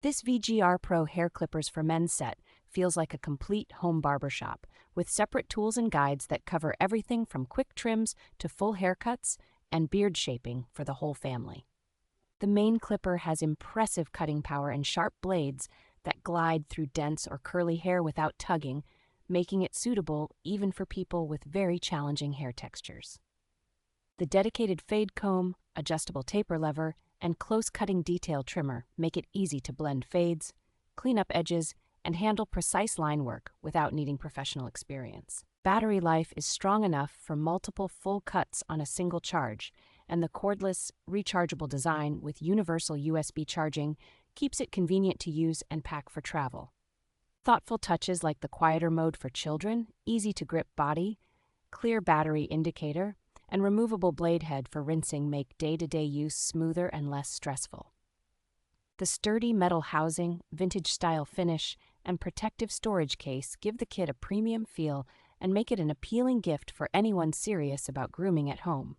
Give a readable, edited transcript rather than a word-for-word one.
This VGRPRO Hair Clippers for Men set feels like a complete home barbershop, with separate tools and guides that cover everything from quick trims to full haircuts and beard shaping for the whole family. The main clipper has impressive cutting power and sharp blades that glide through dense or curly hair without tugging, making it suitable even for people with very challenging hair textures. The dedicated fade comb, adjustable taper lever, and close-cutting detail trimmer make it easy to blend fades, clean up edges, and handle precise line work without needing professional experience. Battery life is strong enough for multiple full cuts on a single charge, and the cordless, rechargeable design with universal USB charging keeps it convenient to use and pack for travel. Thoughtful touches like the quieter mode for children, easy-to-grip body, clear battery indicator, and removable blade head for rinsing make day-to-day use smoother and less stressful. The sturdy metal housing, vintage-style finish, and protective storage case give the kit a premium feel and make it an appealing gift for anyone serious about grooming at home.